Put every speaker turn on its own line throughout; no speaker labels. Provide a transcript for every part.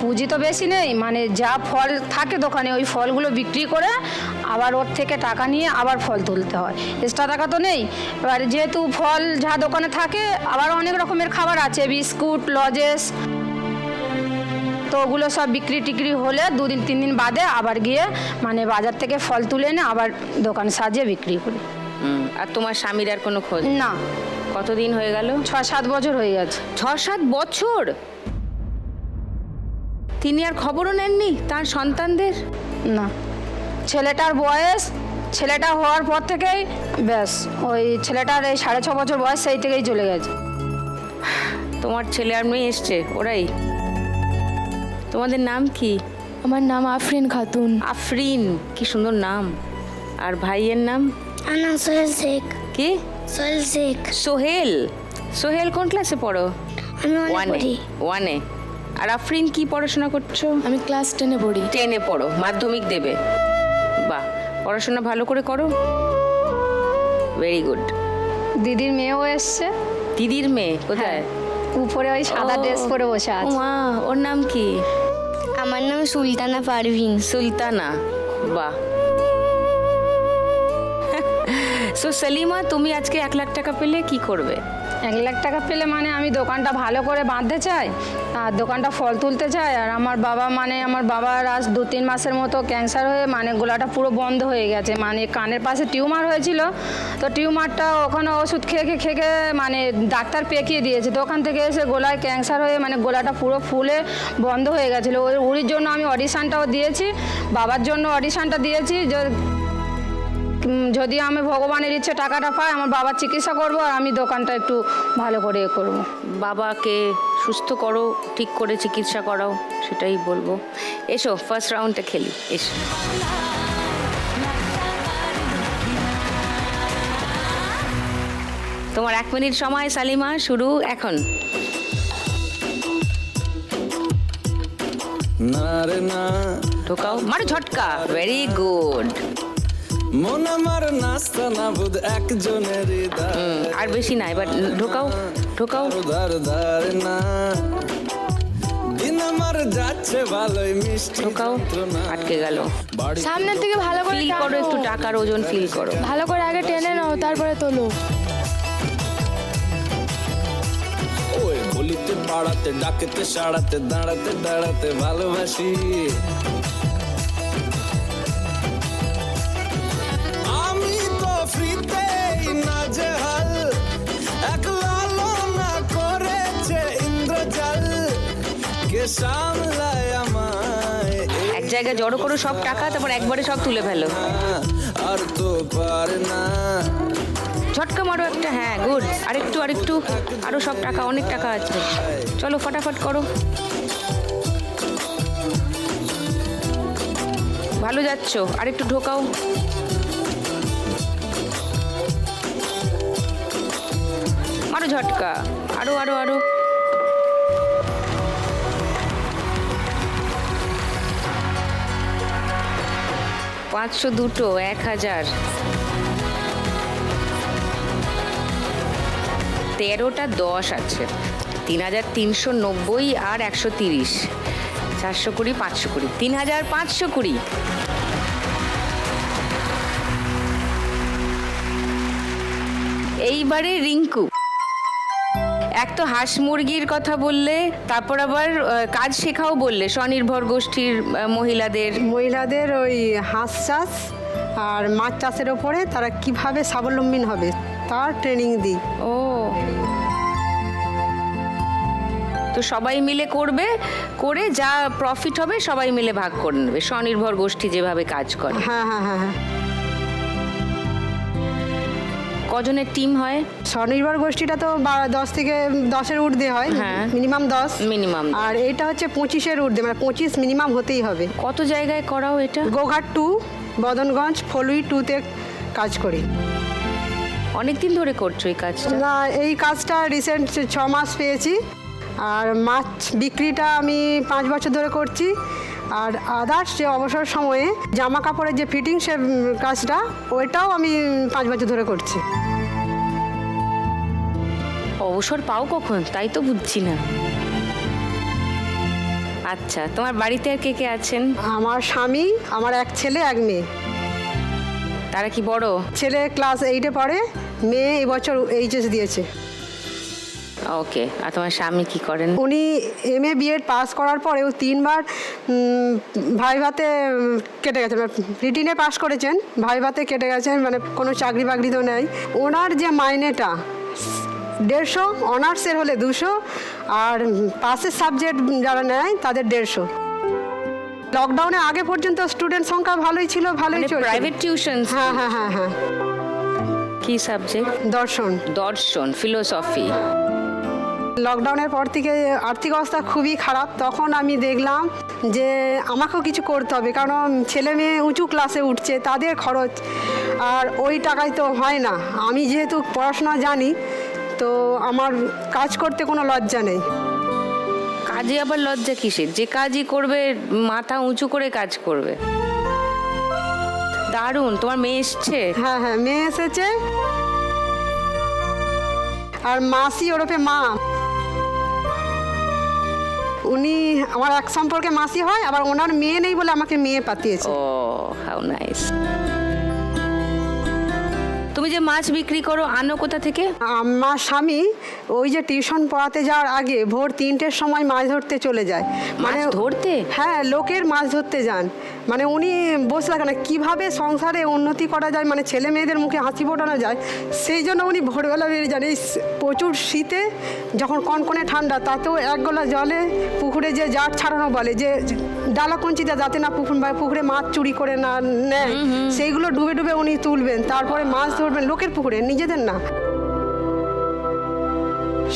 পুঁজি তো বেশি নেই, মানে যা ফল থাকে দোকানে ওই ফলগুলো বিক্রি করে আবার ওর থেকে টাকা নিয়ে আবার ফল তুলতে হয়, এক্সট্রা টাকা তো নেই। এবার যেহেতু ফল যা দোকানে থাকে, আবার অনেক রকমের খাবার আছে, বিস্কুট, লজেস, তো ওগুলো সব বিক্রি টিক্রি হলে 2-3 দিন বাদে আবার গিয়ে মানে বাজার থেকে ফল তুলে এনে আবার দোকান সাজিয়ে বিক্রি করি।
আর তোমার স্বামীর আর কোনো খোঁজ?
না।
কতদিন হয়ে গেল?
6-7 বছর হয়ে গেছে।
6-7 বছর? তিনি আর খবরও নেননি তার সন্তানদের?
না, ছেলেটার বয়স, ছেলেটা হওয়ার পর থেকেই ব্যাস ওই ছেলেটার এই 6.5 বছর বয়স, সেই থেকেই চলে গেছে।
তোমার ছেলে আর মেয়ে এসছে ওরাই? তোমাদের নাম কি?
আমার নাম আফরিন খাতুন।
আফরিন, কি সুন্দর নাম। আর ভাইয়ের নাম?
আমার নাম সোহেল শেখ।
কি?
সোহেল শেখ।
সোহেল? সোহেল কোন ক্লাসে পড়ো?
আমি পড়ি।
1-এ। আর আফরিন কি পড়াশোনা করছো?
আমি ক্লাস 10-এ পড়ি।
10-এ পড়ো, মাধ্যমিক দেবে? বাহ, পড়াশোনা ভালো করে করো, ভেরি গুড।
দিদির মেয়েও এসছে।
দিদির মেয়ে কোথায়?
উপরে ওই সাদা ড্রেস পরে বসে আছে।
মা, ওর নাম কি?
আমার নাম সুলতানা পারভিন।
সুলতানা, বাহ। সো সেলিমা, তুমি আজকে 1 লাখ টাকা পেলে কি করবে?
1 লাখ টাকা পেলে মানে আমি দোকানটা ভালো করে বাঁধতে চাই, আর দোকানটা ফল তুলতে চাই। আর আমার বাবার আজ 2-3 মাসের মতো ক্যান্সার হয়ে মানে গলাটা পুরো বন্ধ হয়ে গেছে, মানে কানের পাশে টিউমার হয়েছিল। তো টিউমারটা ওখানে ওষুধ খেয়ে মানে ডাক্তার পেকিয়ে দিয়েছে, তো ওখান থেকে এসে গলায় ক্যান্সার হয়ে মানে গলাটা পুরো ফুলে বন্ধ হয়ে গেছিলো। ওর জন্য আমি অডিশানটাও দিয়েছি, বাবার জন্য অডিশানটা দিয়েছি, যদি আমি ভগবানের ইচ্ছে টাকাটা পাই আমার বাবার চিকিৎসা করব, আর আমি দোকানটা একটু ভালো করে করব।
বাবাকে সুস্থ করো, ঠিক করে চিকিৎসা করাও, সেটাই বলবো। এসো ফার্স্ট রাউন্ডে খেলি, এসো। তোমার 1 মিনিট সময় সালিমা, শুরু এখন।
না রে না,
ঢোকাও, মারো ঝটকা, ভেরি গুড।
মন আমার নাস্তা না বুধ একজনের
আর বেশি না, এবার ঢোকাও।
ধার ধার না, দিন আমার যাচ্ছে ভালোই মিষ্টি
ঢোকাও, আটকে গেল।
সামনের থেকে ভালো করে
ফিল করো, একটু টাকার ওজন ফিল করো।
ভালো করে আগে টেনে নাও, তারপরে তোলো।
ওই বলিতে পাড়াতে ডাকেতে সাড়াতে দাঁড়াতে দাঁড়াতে ভালোবাসি। আমি তো ফ্রিতেই নাজেহাল, এক লালনা করেছে ইন্দ্রজাল, কে সামলায় আমায়
এক জায়গায় জড়ো করো সব টাকা, তারপর একবারে সব তুলে ফেলো।
আর তো পারে না।
ঝটকা মারো একটা, হ্যাঁ গুড। আরেকটু আরো সব টাকা, অনেক টাকা আছে, চলো ফটাফট করো। ভালো যাচ্ছ, আরেকটু ঢোকাও। মারো ঝটকা, আরো 500, 2টো, 1000, 13টা 10 আছে, 3390 আর 130, 420, 520, 3520। এইবারে রিঙ্কু, এক তো হাঁস মুরগির কথা বললে, তারপর আবার কাজ শেখাও বললে স্বনির্ভর গোষ্ঠীর
মহিলাদের ওই হাঁস চাষ আর মাছ চাষের ওপরে তারা কিভাবে স্বাবলম্বী হবে তার ট্রেনিং দিই।
ও, তো সবাই মিলে করবে, করে যা প্রফিট হবে সবাই মিলে ভাগ করে নেবে, স্বনির্ভর গোষ্ঠী যেভাবে কাজ করে।
হ্যাঁ হ্যাঁ হ্যাঁ হ্যাঁ।
কজনের টিম হয়?
স্বনির্ভর গোষ্ঠীটা তো 10 থেকে 10-এর ঊর্ধ্বে হয়,
হ্যাঁ।
Minimum 10
minimum.
আর এটা হচ্ছে 25-এর ঊর্ধ্বে, মানে 25 মিনিমাম হতেই হবে।
কত জায়গায় করাও এটা?
গোঘাট 2, বদনগঞ্জ, ফলুই 2-তে কাজ করি।
অনেকদিন ধরে করছো এই কাজটা?
না, এই কাজটা রিসেন্ট 6 মাস পেয়েছি। আর মাছ বিক্রিটা আমি 5 বছর ধরে করছি। আর আদার্স যে অবসর সময়ে জামা কাপড়ের যে ফিটিং সে কাজটা, ওইটাও আমি 5 বছর ধরে করছি।
অবসর পাও কখন তাই তো বুঝছি না। আচ্ছা, তোমার বাড়িতে আর কে কে আছেন?
আমার স্বামী, আমার এক ছেলে এক মেয়ে।
তারা কি বড়?
ছেলে ক্লাস 8-এ পড়ে, মেয়ে এবছর এইচএস দিয়েছে।
ওকে, আর তোমার স্বামী কি করেন?
উনি MA BEd পাস করার পরেও 3বার ভাইভাতে কেটে গেছেন, রিটিনে পাস করেছেন, ভাইভাতে কেটে গেছেন, মানে কোনো চাকরি বাকরি তো নেই। ওনার যে মাইনেটা 150, অনার্সের হলে 200, আর পাসের সাবজেক্ট যারা নেয় তাদের 150। লকডাউনে আগে পর্যন্ত স্টুডেন্ট সংখ্যা ভালোই ছিল, ভালোই চলছে।
Private tuition?
হ্যাঁ হ্যাঁ হ্যাঁ হ্যাঁ।
কি সাবজেক্ট?
দর্শন।
দর্শন, ফিলোসফি।
লকডাউনের পর থেকে আর্থিক অবস্থা খুবই খারাপ। তখন আমি দেখলাম যে আমাকেও কিছু করতে হবে, কারণ ছেলে মেয়ে উঁচু ক্লাসে উঠছে, তাদের খরচ, আর ওই টাকায় তো হয় না। আমি যেহেতু পড়াশোনা জানি, তো আমার কাজ করতে কোনো লজ্জা নেই।
কাজে আবার লজ্জা কিসের? যে কাজই করবে মাথা উঁচু করে কাজ করবে। দারুণ। তোমার মেয়ে এসছে?
হ্যাঁ হ্যাঁ, মেয়ে এসেছে, আর মাসি ওরফে মা, উনি আমার এক সম্পর্কে মাসি হয়, আবার ওনার মেয়ে নেই বলে আমাকে মেয়ে পাঠিয়েছে।
ও, হাউ নাইস। তুমি যে মাছ বিক্রি করো, আনো কোথা থেকে?
আমার স্বামী ওই যে টিউশন পড়াতে যাওয়ার আগে ভোর 3টের সময় মাছ ধরতে চলে যায়।
মাছ ধরতে?
হ্যাঁ, লোকের মাছ ধরতে যান। মানে উনি বসে থাকেন না, কীভাবে সংসারে উন্নতি করা যায়, মানে ছেলে মেয়েদের মুখে হাসি ফোটানো যায়, সেই জন্য উনি ভোরবেলা বেরিয়ে যান। এই প্রচুর শীতে, যখন কনকনে ঠান্ডা, তাতেও এক গলা জলে পুকুরে যে জাট ছাড়ানো বলে, যে ডালা কঞ্চিতে যাতে না পুকুরে মাছ চুরি করে না নেয়, সেইগুলো ডুবে ডুবে উনি তুলবেন, তারপরে মাছ ধরবেন লোকের পুকুরে, নিজেদের না।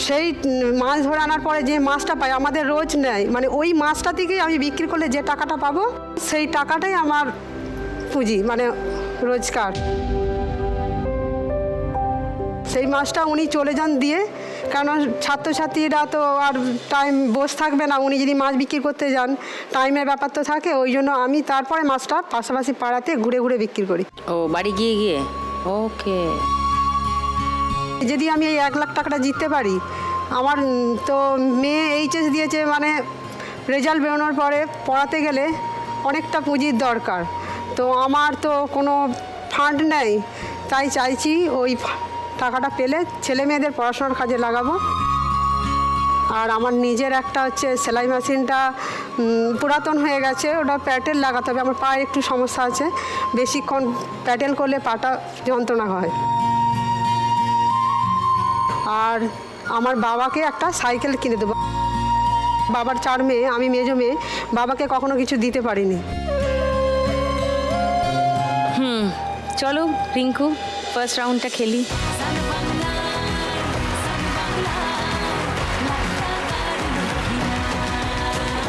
সেই মাছ ধরে আনার পরে যে মাছটা পাই, আমাদের রোজ নেয়, মানে ওই মাছটা থেকেই আমি বিক্রি করলে যে টাকাটা পাবো, সেই টাকাটাই আমার পুঁজি, মানে রোজগার। সেই মাছটা উনি চলে যান দিয়ে, কারণ ছাত্রছাত্রীরা তো আর টাইম বসে থাকবে না, উনি যদি মাছ বিক্রি করতে যান, টাইমের ব্যাপার তো থাকে, ওই জন্য আমি তারপরে মাছটা পাশাপাশি পাড়াতে ঘুরে ঘুরে বিক্রি করি।
ও, বাড়ি গিয়ে গিয়ে? ওকে।
যদি আমি এই 1 লাখ টাকাটা জিততে পারি, আমার তো মেয়ে এইচএস দিয়েছে, মানে রেজাল্ট বেরোনোর পরে পড়াতে গেলে অনেকটা পুঁজির দরকার, তো আমার তো কোনো ফান্ড নেই, তাই চাইছি ওই টাকাটা পেলে ছেলে মেয়েদের পড়াশোনার কাজে লাগাবো। আর আমার নিজের একটা হচ্ছে সেলাই মেশিনটা পুরাতন হয়ে গেছে, ওটা প্যাটেল লাগাতে হবে। আমার পায়ে একটু সমস্যা আছে, বেশিক্ষণ প্যাটেল করলে পাটা যন্ত্রণা হয়। আর আমার বাবাকে একটা সাইকেল কিনে দেবো। বাবার 4 মেয়ে, আমি মেজো মেয়ে, বাবাকে কখনো কিছু দিতে পারিনি।
চলো রিঙ্কু, ফার্স্ট রাউন্ডটা খেলি।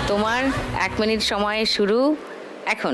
তোমার 1 মিনিট সময় শুরু এখন।